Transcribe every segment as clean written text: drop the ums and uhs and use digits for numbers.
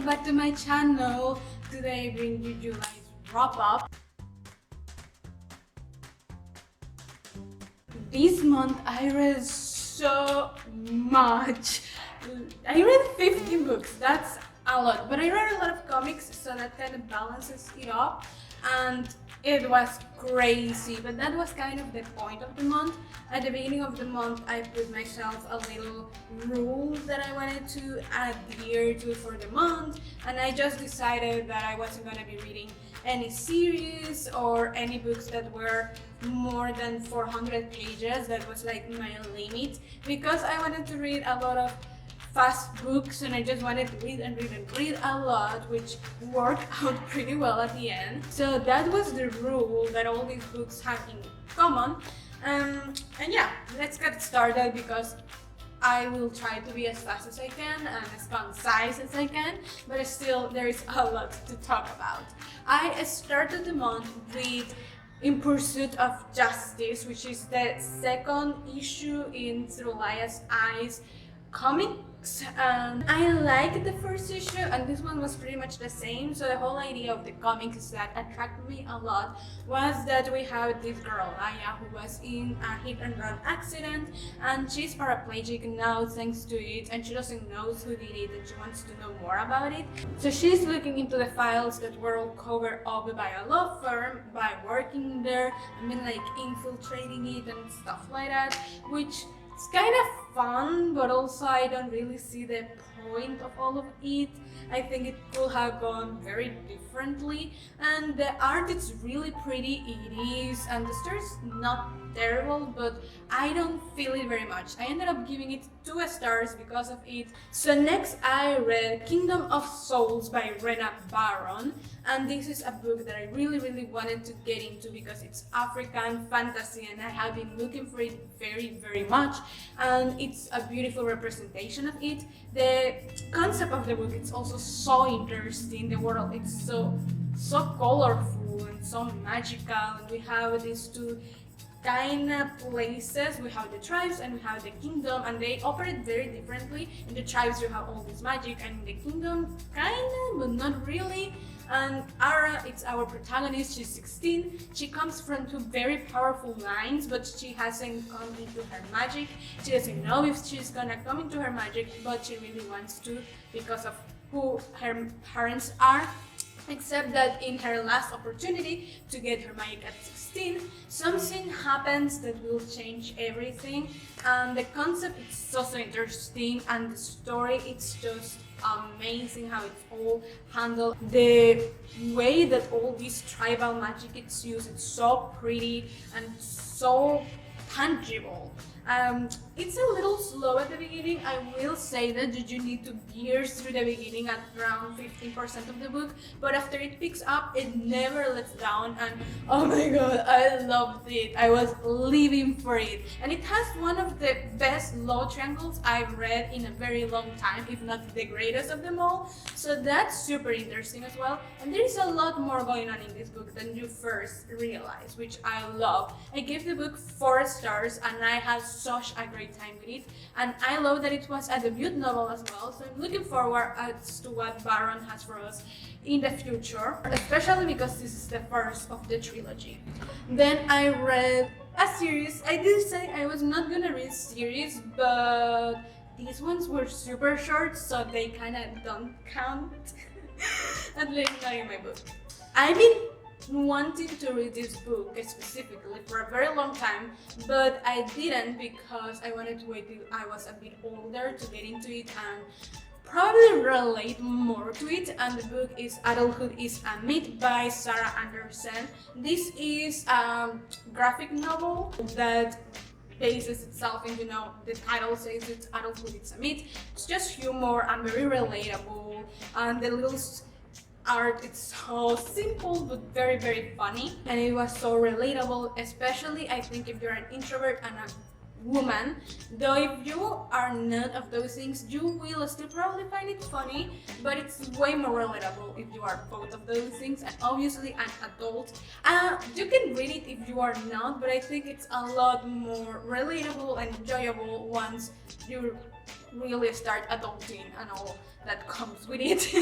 welcome back to my channel. Today I bring you July's wrap-up. This month I read so much. I read 50 books, that's a lot, but I read a lot of comics, so that kind of balances it up, and it was crazy, but that was kind of the point of the month. At the beginning of the month, I put myself a little rule that I wanted to adhere to for the month, and I just decided that I wasn't going to be reading any series or any books that were more than 400 pages. That was like my limit, because I wanted to read a lot of fast books and I just wanted to read and read and read a lot, which worked out pretty well at the end. So that was the rule that all these books have in common. And yeah, let's get started, because I will try to be as fast as I can and as concise as I can, but still there is a lot to talk about. I started the month with In Pursuit of Justice, which is the second issue in Through Eyes comics, and I liked the first issue, and this one was pretty much the same. So the whole idea of the comics that attracted me a lot was that we have this girl, Aya, who was in a hit-and-run accident, and she's paraplegic now thanks to it, and she doesn't know who did it, and she wants to know more about it. So she's looking into the files that were all covered up by a law firm, by working there, and then like infiltrating it and stuff like that, which it's kind of fun, but also I don't really see the point of all of it. I think it could have gone very differently, and the art is really pretty, it is, and the story's not terrible, but I don't feel it very much. I ended up giving it 2 stars because of it. So next I read Kingdom of Souls by Rena Barron, and this is a book that I really wanted to get into because it's African fantasy and I have been looking for it very much, and it's a beautiful representation of it. The concept of the book is also so interesting. The world, it's so colorful and so magical, and we have these 2 kind of places. We have the tribes and we have the kingdom, and they operate very differently. In the tribes you have all this magic, and in the kingdom kinda, but not really. And Ara, it's our protagonist, she's 16. She comes from 2 very powerful lines, but she hasn't come into her magic. She doesn't know if she's gonna come into her magic, but she really wants to because of who her parents are. Except that in her last opportunity to get her magic at 16, something happens that will change everything. And the concept is so interesting, and the story, it's just amazing how it's all handled. The way that all this tribal magic it's used, it's so pretty and so tangible. It's a little slow at the beginning. I will say that you need to gears through the beginning at around 15% of the book, but after it picks up, it never lets down, and oh my god, I loved it. I was living for it, and it has one of the best love triangles I've read in a very long time, if not the greatest of them all, so that's super interesting as well. And there is a lot more going on in this book than you first realize, which I love. I gave the book 4 stars, and I had such a great time with it, and I love that it was a debut novel as well, so I'm looking forward as to what Barron has for us in the future, especially because this is the first of the trilogy. Then I read a series. I did say I was not gonna read series, but these ones were super short, so they kind of don't count, at least not in my book. I've been wanting to read this book specifically for a very long time, but I didn't because I wanted to wait till I was a bit older to get into it and probably relate more to it. And the book is Adulthood is a Myth by Sarah Anderson. This is a graphic novel that bases itself in, the title says it's Adulthood is a Myth. It's just humor and very relatable, and the little art, it's so simple but very funny, and it was so relatable, especially I think if you're an introvert and a woman, though if you are none of those things, you will still probably find it funny, but it's way more relatable if you are both of those things, and obviously an adult. You can read it if you are not, but I think it's a lot more relatable and enjoyable once you really start adulting and all that comes with it.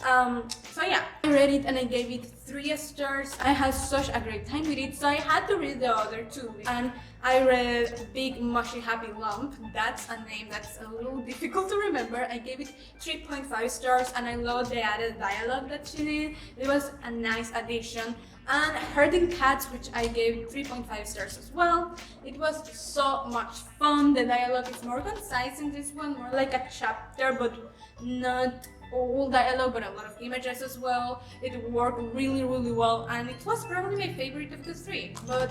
So yeah, I read it and I gave it 3 stars. I had such a great time with it, so I had to read the other 2. And I read Big Mushy Happy Lump. That's a name that's a little difficult to remember. I gave it 3.5 stars and I loved the added dialogue that she did. It was a nice addition. And Herding Cats, which I gave 3.5 stars as well. It was so much fun. The dialogue is more concise in this one, more like a chapter, but not all dialogue, but a lot of images as well. It worked really, really well, and it was probably my favorite of the 3. But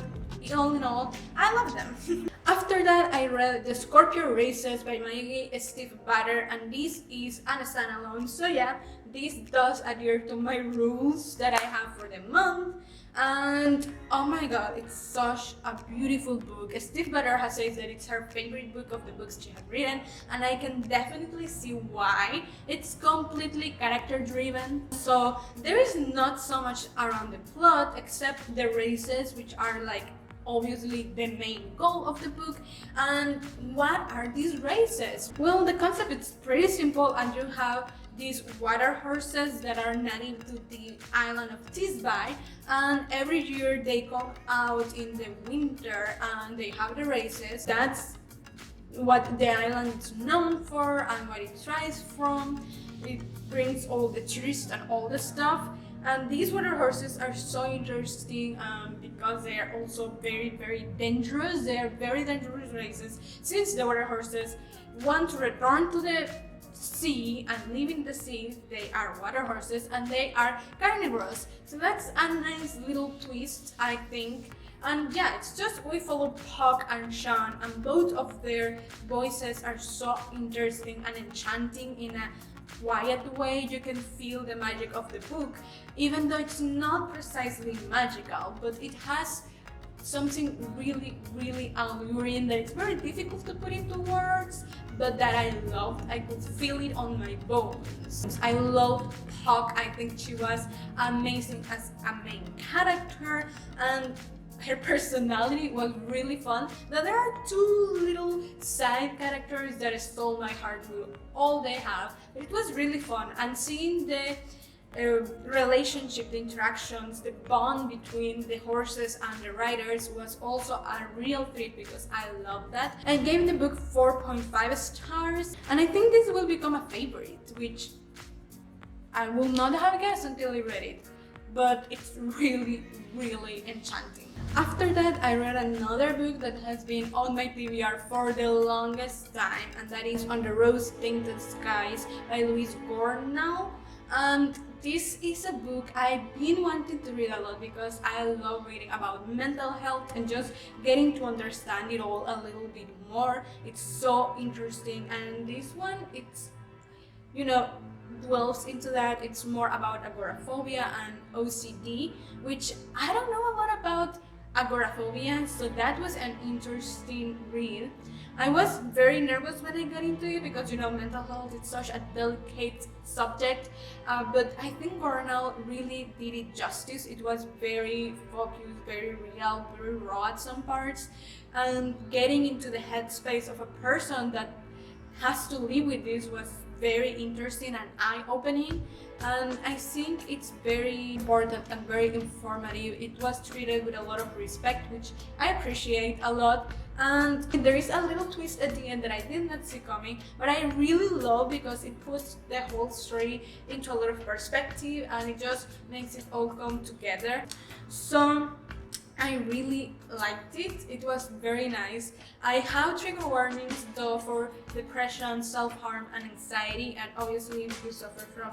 all in all, I love them. After that, I read The Scorpio Races by my Steve Vader, and this is an standalone. So yeah, this does adhere to my rules that I have for the month. And oh my god, it's such a beautiful book. Steve Vader has said that it's her favorite book of the books she has written, and I can definitely see why. It's completely character driven, so there is not so much around the plot except the races, which are like obviously the main goal of the book. And what are these races? Well, the concept is pretty simple, and you have these water horses that are native to the island of Tisby, and every year they come out in the winter and they have the races. That's what the island is known for and what it thrives from. It brings all the tourists and all the stuff. And these water horses are so interesting because they are also very, very dangerous. They are very dangerous races, since the water horses want to return to the sea and live in the sea. They are water horses and they are carnivorous. So that's a nice little twist, I think. And yeah, it's just we follow Puck and Sean, and both of their voices are so interesting and enchanting in a quiet way. You can feel the magic of the book, even though it's not precisely magical, but it has something really, really alluring that it's very difficult to put into words, but that I loved. I could feel it on my bones. I loved Puck. I think she was amazing as a main character, and her personality was really fun. Now there are 2 little side characters that stole my heart with all they have, but it was really fun. And seeing the relationship, the interactions, the bond between the horses and the riders was also a real treat because I love that. I gave the book 4.5 stars, and I think this will become a favorite, which I will not have guessed until I read it, but it's really, really enchanting. After that, I read another book that has been on my TBR for the longest time, and that is On the Rose-Tinted Skies by Louise Gornall. And this is a book I've been wanting to read a lot because I love reading about mental health and just getting to understand it all a little bit more. It's so interesting, and this one, it's, dwells into that. It's more about agoraphobia and OCD, which I don't know a lot about agoraphobia, so that was an interesting read. I was very nervous when I got into it because mental health is such a delicate subject, but I think Gornall really did it justice. It was very focused, very real, very raw at some parts, and getting into the headspace of a person that has to live with this was very interesting and eye-opening, and I think it's very important and very informative. It was treated with a lot of respect, which I appreciate a lot, and there is a little twist at the end that I did not see coming, but I really love because it puts the whole story into a lot of perspective and it just makes it all come together. So I really liked it. It was very nice. I have trigger warnings though for depression, self-harm and anxiety, and obviously if you suffer from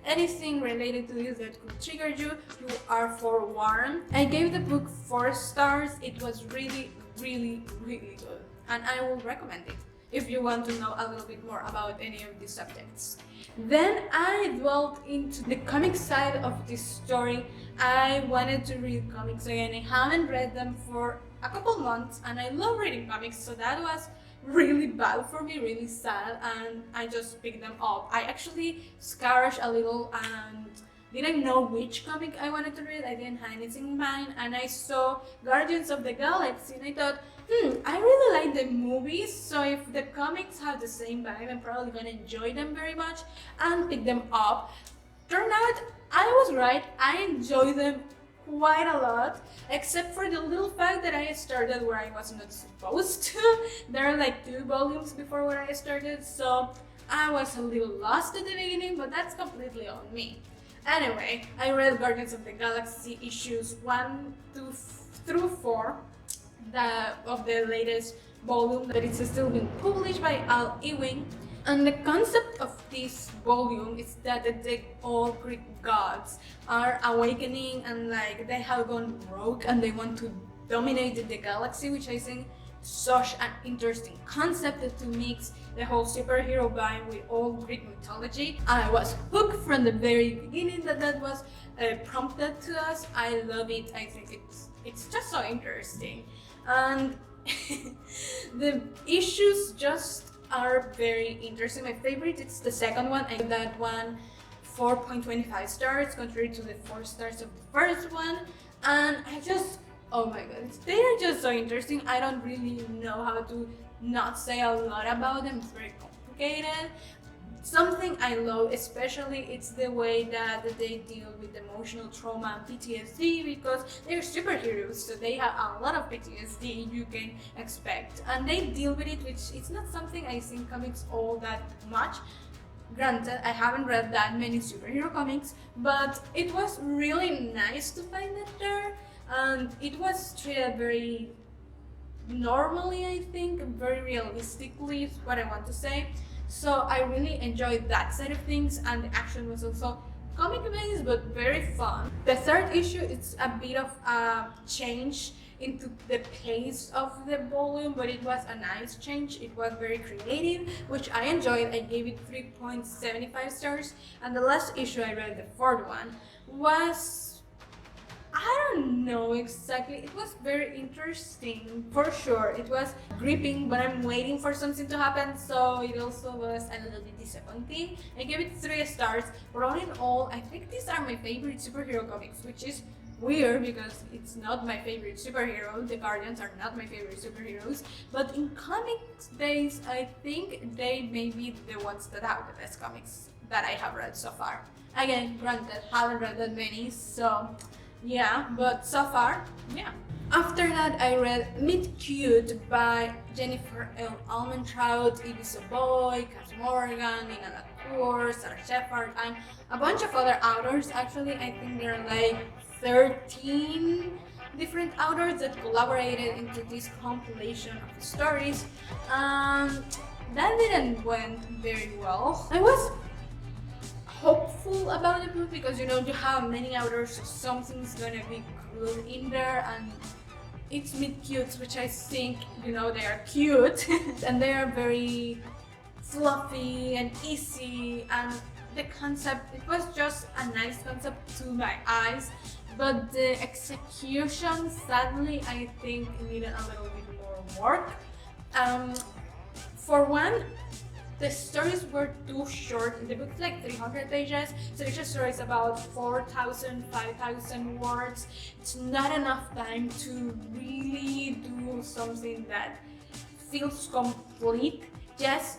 anything related to this that could trigger you, you are forewarned. I gave the book 4 stars. It was really, really, really good, and I will recommend it if you want to know a little bit more about any of these subjects. Then I dwelled into the comic side of this story. I wanted to read comics again. I haven't read them for a couple months, and I love reading comics, so that was really bad for me, really sad, and I just picked them up. I actually scoured a little and didn't know which comic I wanted to read. I didn't have anything in mind, and I saw Guardians of the Galaxy and I thought, I really like the movies, so if the comics have the same vibe, I'm probably gonna enjoy them very much and pick them up. Turned out I was right. I enjoy them quite a lot, except for the little fact that I started where I was not supposed to. There are like 2 volumes before where I started, so I was a little lost at the beginning, but that's completely on me. Anyway, I read Guardians of the Galaxy issues 1 through 4 of the latest volume that is still being published by Al Ewing. And the concept of this volume is that the all Greek gods are awakening and like they have gone rogue and they want to dominate the galaxy, which I think is such an interesting concept to mix the whole superhero vibe with all Greek mythology. I was hooked from the very beginning that was prompted to us. I love it. I think it's just so interesting, and the issues just are very interesting. My favorite is the second one. I gave that one 4.25 stars, contrary to the 4 stars of the first one. And I just, oh my god, they are just so interesting. I don't really know how to not say a lot about them. It's very complicated. Something I love especially it's the way that they deal with emotional trauma and PTSD, because they're superheroes, so they have a lot of PTSD you can expect, and they deal with it, which it's not something I see in comics all that much. Granted, I haven't read that many superhero comics, but it was really nice to find it there, and it was treated very normally, I think, very realistically is what I want to say. So I really enjoyed that side of things, and the action was also comic based but very fun. The third issue is a bit of a change into the pace of the volume, but it was a nice change. It was very creative, which I enjoyed. I gave it 3.75 stars, and the last issue I read, the fourth one, was, I don't know exactly, it was very interesting for sure. It was gripping, but I'm waiting for something to happen, so it also was a little bit disappointing. I gave it 3 stars, but all in all, I think these are my favorite superhero comics, which is weird because it's not my favorite superhero. The Guardians are not my favorite superheroes, but in comics days, I think they may be the ones that have the best comics that I have read so far. Again, granted, haven't read that many, so yeah, but so far, yeah. After that, I read Meet Cute by Jennifer L. Almentrout, Ibis Boy, Cass Morgan, Nina Lacour, Sarah Shepard, and a bunch of other authors. Actually, I think there are like 13 different authors that collaborated into this compilation of stories. That didn't went very well. I was hopeful about the book because you have many authors, so something's gonna be good in there, and it's Meet Cutes, which I think they are cute and they are very fluffy and easy, and the concept, it was just a nice concept to my eyes, but the execution, sadly, I think needed a little bit more work. For one, the stories were too short. The book's like 300 pages, so each story is about 4,000, 5,000 words. It's not enough time to really do something that feels complete. Yes,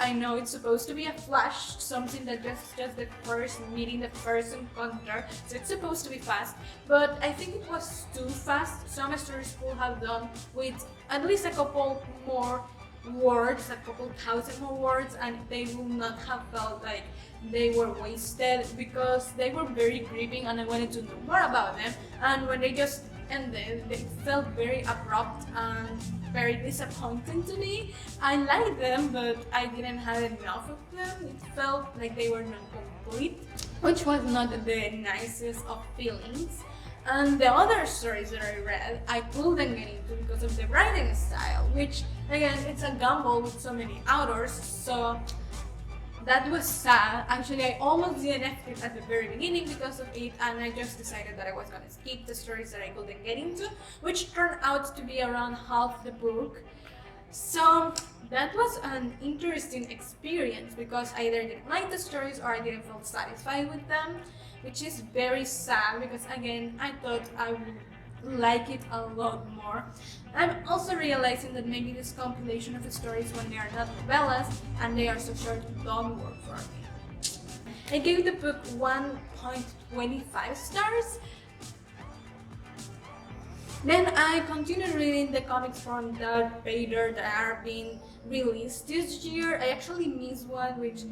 I know it's supposed to be a flash, something that just the first meeting, the first encounter, so it's supposed to be fast, but I think it was too fast. Some stories could have done with at least a couple more words, a couple thousand more words, and they will not have felt like they were wasted, because they were very gripping and I wanted to know more about them, and when they just ended, they felt very abrupt and very disappointing to me. I liked them, but I didn't have enough of them. It felt like they were not complete, which was not the nicest of feelings. And the other stories that I read, I couldn't get into because of the writing style, which again, it's a gamble with so many authors, so that was sad. Actually, I almost DNF'd it at the very beginning because of it, and I just decided that I was gonna skip the stories that I couldn't get into, which turned out to be around half the book. So that was an interesting experience because I either didn't like the stories or I didn't feel satisfied with them, which is very sad because again, I thought I would like it a lot more. I'm also realizing that maybe this compilation of stories, when they are not novellas and they are so short, don't work for me. I gave the book 1.25 stars. Then I continued reading the comics from Darth Vader that are being released this year. I actually missed one, which,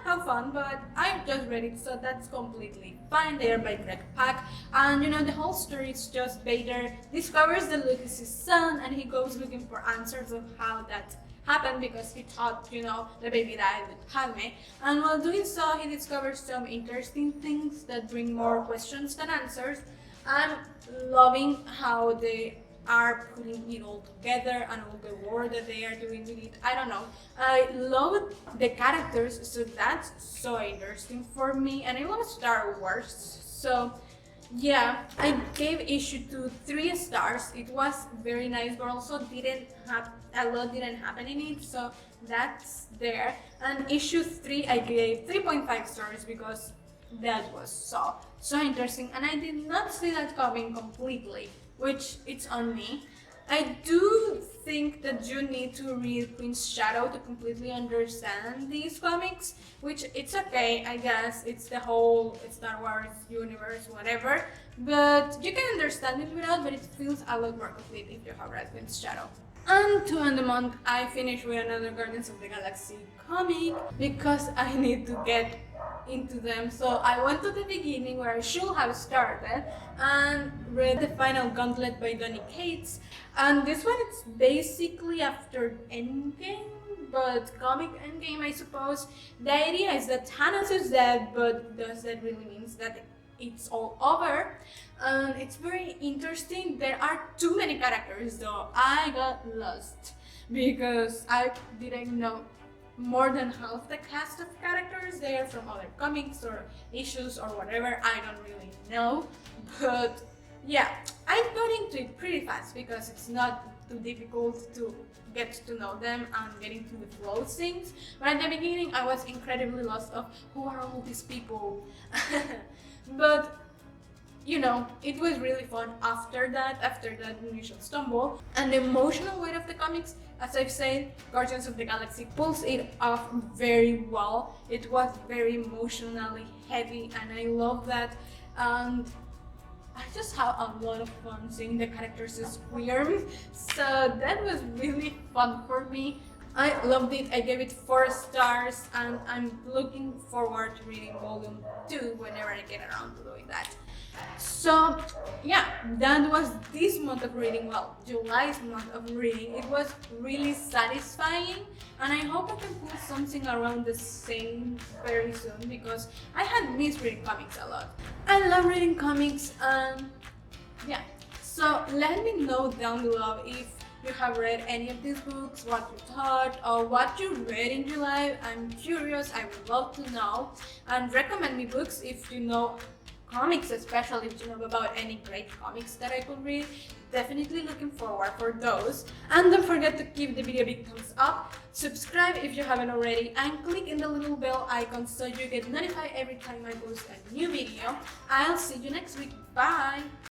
how fun, but I just read it, so that's completely fine. They are by Greg Pak, and the whole story is just Vader discovers that Luke is his son, and he goes looking for answers of how that happened because he thought, the baby died with Padme. And while doing so, he discovers some interesting things that bring more questions than answers. I'm loving how they are putting it all together and all the work that they are doing with it. I don't know. I love the characters, so that's so interesting for me. And I love Star Wars, so yeah, I gave issue 2 3 stars. It was very nice, but also a lot didn't happen in it, so that's there. And issue 3 I gave 3.5 stars because that was so interesting, and I did not see that coming completely, which it's on me. I do think that you need to read Queen's Shadow to completely understand these comics, which it's okay, I guess. It's the whole Star Wars universe, whatever, but you can understand it without, but it feels a lot more complete if you have read Queen's Shadow. And to end the month, I finished with another Guardians of the Galaxy comic because I need to get into them. So I went to the beginning where I should have started and read the final gauntlet by Donny Cates. And this one, it's basically after Endgame, but comic Endgame, I suppose. The idea is that Thanos is dead, but does that really mean that it's all over? And it's very interesting. There are too many characters though. I got lost because I didn't know more than half the cast of characters there from other comics or issues or whatever. I don't really know, but yeah, I got into it pretty fast because it's not too difficult to get to know them and get into the flow of things. But at the beginning I was incredibly lost of who are all these people. But it was really fun after that initial stumble. And the emotional weight of the comics, as I've said, Guardians of the Galaxy pulls it off very well. It was very emotionally heavy, and I love that. And I just have a lot of fun seeing the characters squirm, so that was really fun for me. I loved it. I gave it 4 stars, and I'm looking forward to reading volume 2 whenever I get around to doing that. So yeah, that was this month of reading. Well, July's month of reading. It was really satisfying, and I hope I can put something around the same very soon because I had missed reading comics a lot. I love reading comics, and yeah. So let me know down below if you have read any of these books, what you thought, or what you read in July. I'm curious. I would love to know, and recommend me books if you know comics, especially if you know about any great comics that I could read. Definitely looking forward for those. And don't forget to give the video a big thumbs up, subscribe if you haven't already, and click in the little bell icon so you get notified every time I post a new video. I'll see you next week. Bye!